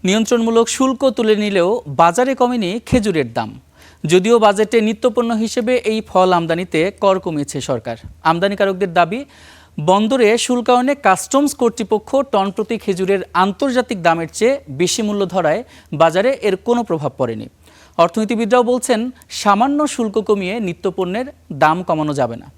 নিয়ন্ত্রণমূলক শুল্ক তুলে নিলেও বাজারে কমেনি খেজুরের দাম। যদিও বাজেটে নিত্যপণ্য হিসেবে এই ফল আমদানিতে কর কমিয়েছে সরকার। আমদানিকারকদের দাবি, বন্দরে শুল্কায়নে কাস্টমস কর্তৃপক্ষ টন প্রতি খেজুরের আন্তর্জাতিক দামের চেয়ে বেশি মূল্য ধরায় বাজারে এর কোনো প্রভাব পড়েনি। অর্থনীতিবিদরাও বলছেন, সামান্য শুল্ক কমিয়ে নিত্যপণ্যের দাম কমানো যাবে না।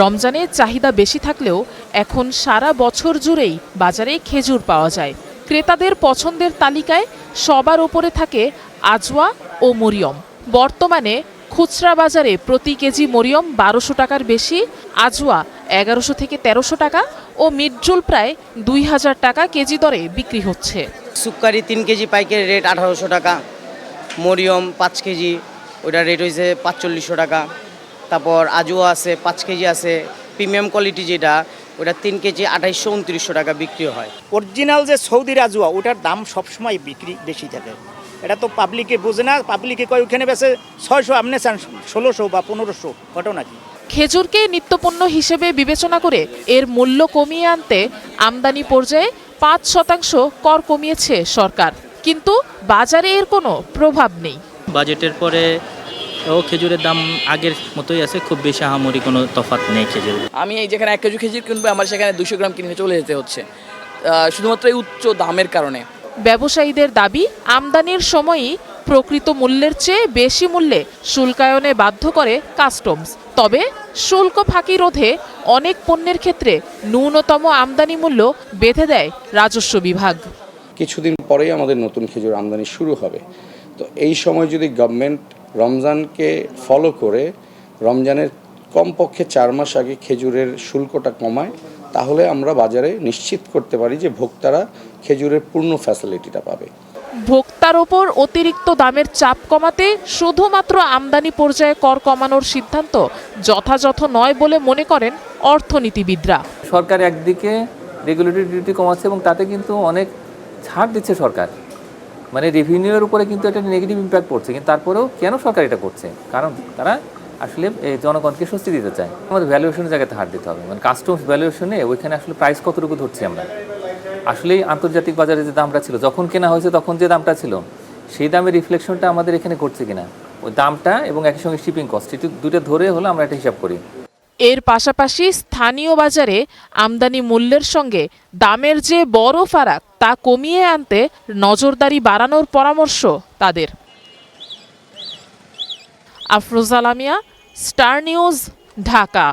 রমজানে চাহিদা বেশি থাকলেও এখন সারা বছর জুড়েই বাজারে খেজুর পাওয়া যায়। ক্রেতাদের পছন্দের তালিকায় সবার ওপরে থাকে আজওয়া ও মরিয়ম। বর্তমানে খুচরা বাজারে প্রতি কেজি মরিয়ম ১২০০ টাকার বেশি, আজওয়া ১১০০ থেকে ১৩০০ টাকা ও মিটজুল প্রায় ২০০০ টাকা কেজি দরে বিক্রি হচ্ছে। সুক্কারি ৩ কেজি পাইকারি রেট ১৮০০ টাকা, মরিয়ম ৫ কেজি ওইটার রেট হয়েছে ৪৫০০ টাকা। তারপর আজওয়া আছে ৫ কেজি আছে, প্রিমিয়াম কোয়ালিটি যেটা ওটা ৩ কেজি ২৮০০-২৯০০ টাকা বিক্রি হয়। অরিজিনাল যে সৌদির আজওয়া ওটার দাম সবসময় বিক্রি বেশি থাকে। এটা তো পাবলিকে বোঝে না, পাবলিকে কয় ওখানে বেশে ৬০০, আপনি চান ১৬০০ বা ১৫০০, ঘটনা কি? খেজুরকে নিত্যপণ্য হিসেবে বিবেচনা করে এর মূল্য কমিয়ে আনতে আমদানি পর্যায়ে ৫% কর কমিয়েছে সরকার, কিন্তু বাজারে এর কোনো প্রভাব নেই। বাজেটের পরে খেজুরের দাম আগের মতোই আছে, খুব বেশি আহামরি কোনো তফাৎ নেই খেজুর। আমি এই যেখানে ১ কেজি খেজুর কিনবো, আমার সেখানে ২০০ গ্রাম কিনে চলে যেতে হচ্ছে, শুধুমাত্র এই উচ্চ দামের কারণে। ব্যবসায়ীদের দাবি, আমদানির সময়ই প্রকৃত মূল্যের চেয়ে বেশি মূল্যে শুল্কায়নে বাধ্য করে কাস্টমস। তবে শুল্ক ফাঁকি রোধে অনেক পণ্যের ক্ষেত্রে ন্যূনতম আমদানি মূল্য বেঁধে দেয় রাজস্ব বিভাগ। কিছুদিন পরেই আমাদের নতুন খেজুর আমদানি শুরু হবে। তো এই সময় যদি গভর্নমেন্ট রমজানকে ফলো করে রমজানের কমপক্ষে ৪ মাস আগে খেজুরের শুল্কটা কমায়, তাহলে আমরা বাজারে নিশ্চিত করতে পারি যে ভোক্তারা খেজুরের পূর্ণ ফ্যাসিলিটিটা পাবে। ভোক্তার ওপর অতিরিক্ত দামের চাপ কমাতে শুধুমাত্র আমদানি পর্যায়ে কর কমানোর সিদ্ধান্ত যথাযথ নয় বলে মনে করেন অর্থনীতিবিদরা। সরকার একদিকে রেগুলেটরি ডিউটি কমাচ্ছে এবং তাতে কিন্তু অনেক ছাড় দিচ্ছে সরকার, মানে রেভিনিউয়ের উপরে কিন্তু একটা নেগেটিভ ইম্প্যাক্ট পড়ছে। কিন্তু তারপরেও কেন সরকার এটা করছে? কারণ তারা আসলে জনগণকে স্বস্তি দিতে চায়। আমাদের ভ্যালুয়েশনের জায়গাতে হার দিতে হবে, মানে কাস্টমস ভ্যালুয়েশনে ওইখানে আসলে প্রাইস কতটুকু ধরছি আমরা। আসলেই আন্তর্জাতিক বাজারে যে দামটা ছিল, যখন কেনা হয়েছে তখন যে দামটা ছিল, সেই দামের রিফ্লেকশনটা আমাদের এখানে ঘটছে কিনা, ওই দামটা এবং একই সঙ্গে শিপিং কস্ট, এটি দুটো ধরে হলো আমরা একটা হিসাব করি। এর পাশাপাশি স্থানীয় বাজারে আমদানি মূল্যের সঙ্গে দামের যে বড় ফারাক তা কমিয়ে আনতে নজরদারি বাড়ানোর পরামর্শ তাদের। Afroza Lamia, star news, Dhaka.